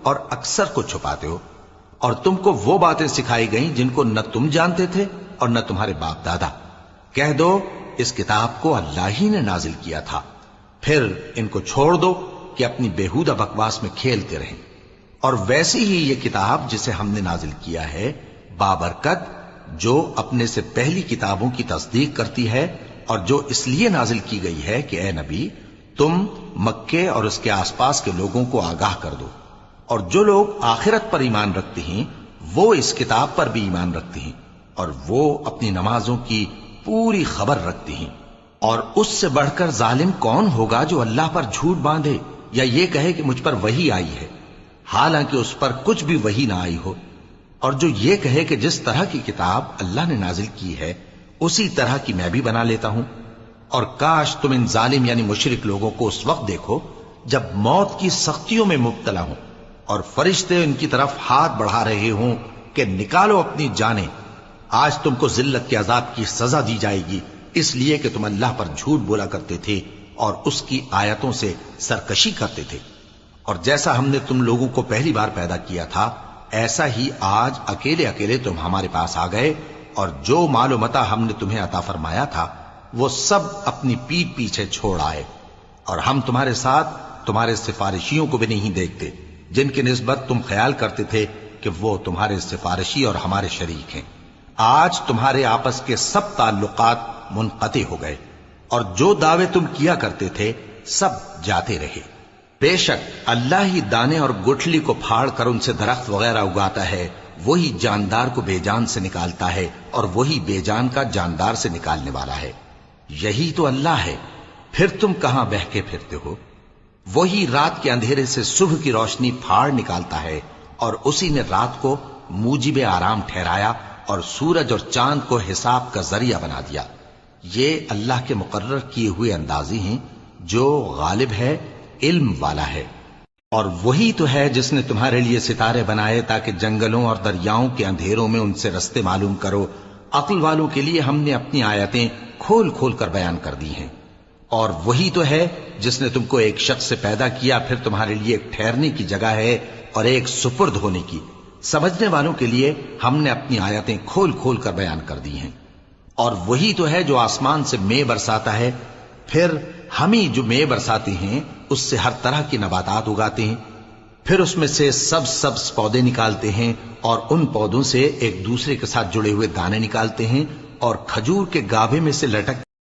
اور اکثر کو چھپاتے ہو، اور تم کو وہ باتیں سکھائی گئیں جن کو نہ تم جانتے تھے اور نہ تمہارے باپ دادا۔ کہہ دو اس کتاب کو اللہ ہی نے نازل کیا تھا، پھر ان کو چھوڑ دو کہ اپنی بیہودہ بکواس میں کھیلتے رہیں۔ اور ویسی ہی یہ کتاب جسے ہم نے نازل کیا ہے بابرکت، جو اپنے سے پہلی کتابوں کی تصدیق کرتی ہے، اور جو اس لیے نازل کی گئی ہے کہ اے نبی تم مکے اور اس کے آس پاس کے لوگوں کو آگاہ کر دو، اور جو لوگ آخرت پر ایمان رکھتے ہیں وہ اس کتاب پر بھی ایمان رکھتے ہیں، اور وہ اپنی نمازوں کی پوری خبر رکھتے ہیں۔ اور اس سے بڑھ کر ظالم کون ہوگا جو اللہ پر جھوٹ باندھے یا یہ کہے کہ مجھ پر وحی آئی ہے، حالانکہ اس پر کچھ بھی وحی نہ آئی ہو، اور جو یہ کہے کہ جس طرح کی کتاب اللہ نے نازل کی ہے اسی طرح کی میں بھی بنا لیتا ہوں۔ اور کاش تم ان ظالم یعنی مشرک لوگوں کو اس وقت دیکھو جب موت کی سختیوں میں مبتلا ہوں اور فرشتے ان کی طرف ہاتھ بڑھا رہے ہوں کہ نکالو اپنی جانیں، آج تم کو ذلت کے عذاب کی سزا دی جائے گی، اس لیے کہ تم اللہ پر جھوٹ بولا کرتے تھے اور اس کی آیتوں سے سرکشی کرتے تھے۔ اور جیسا ہم نے تم لوگوں کو پہلی بار پیدا کیا تھا ایسا ہی آج اکیلے اکیلے تم ہمارے پاس آ گئے، اور جو مال و متاع ہم نے تمہیں عطا فرمایا تھا وہ سب اپنی پیٹھ پیچھے چھوڑ آئے، اور ہم تمہارے ساتھ تمہارے سفارشیوں کو بھی نہیں دیکھتے جن کی نسبت تم خیال کرتے تھے کہ وہ تمہارے سفارشی اور ہمارے شریک ہیں۔ آج تمہارے آپس کے سب تعلقات منقطع ہو گئے، اور جو دعوے تم کیا کرتے تھے سب جاتے رہے۔ بے شک اللہ ہی دانے اور گٹھلی کو پھاڑ کر ان سے درخت وغیرہ اگاتا ہے، وہی جاندار کو بے جان سے نکالتا ہے اور وہی بے جان کا جاندار سے نکالنے والا ہے۔ یہی تو اللہ ہے، پھر تم کہاں بہکے پھرتے ہو؟ وہی رات کے اندھیرے سے صبح کی روشنی پھاڑ نکالتا ہے، اور اسی نے رات کو موجب آرام ٹھہرایا اور سورج اور چاند کو حساب کا ذریعہ بنا دیا۔ یہ اللہ کے مقرر کیے ہوئے اندازی ہیں جو غالب ہے، علم والا ہے۔ اور وہی تو ہے جس نے تمہارے لیے ستارے بنائے تاکہ جنگلوں اور دریاؤں کے اندھیروں میں ان سے رستے معلوم کرو۔ عقل والوں کے لیے ہم نے اپنی آیتیں کھول کھول کر بیان کر دی ہیں۔ اور وہی تو ہے جس نے تم کو ایک شخص سے پیدا کیا، پھر تمہارے لیے ایک ٹھہرنے کی جگہ ہے اور ایک سپرد ہونے کی۔ سمجھنے والوں کے لیے ہم نے اپنی آیتیں کھول کھول کر بیان کر دی ہیں۔ اور وہی تو ہے جو آسمان سے مے برساتا ہے، پھر ہم ہی جو مے برساتے ہیں اس سے ہر طرح کی نباتات اگاتے ہیں، پھر اس میں سے سبز پودے نکالتے ہیں، اور ان پودوں سے ایک دوسرے کے ساتھ جڑے ہوئے دانے نکالتے ہیں، اور کھجور کے گابھے میں سے لٹکتے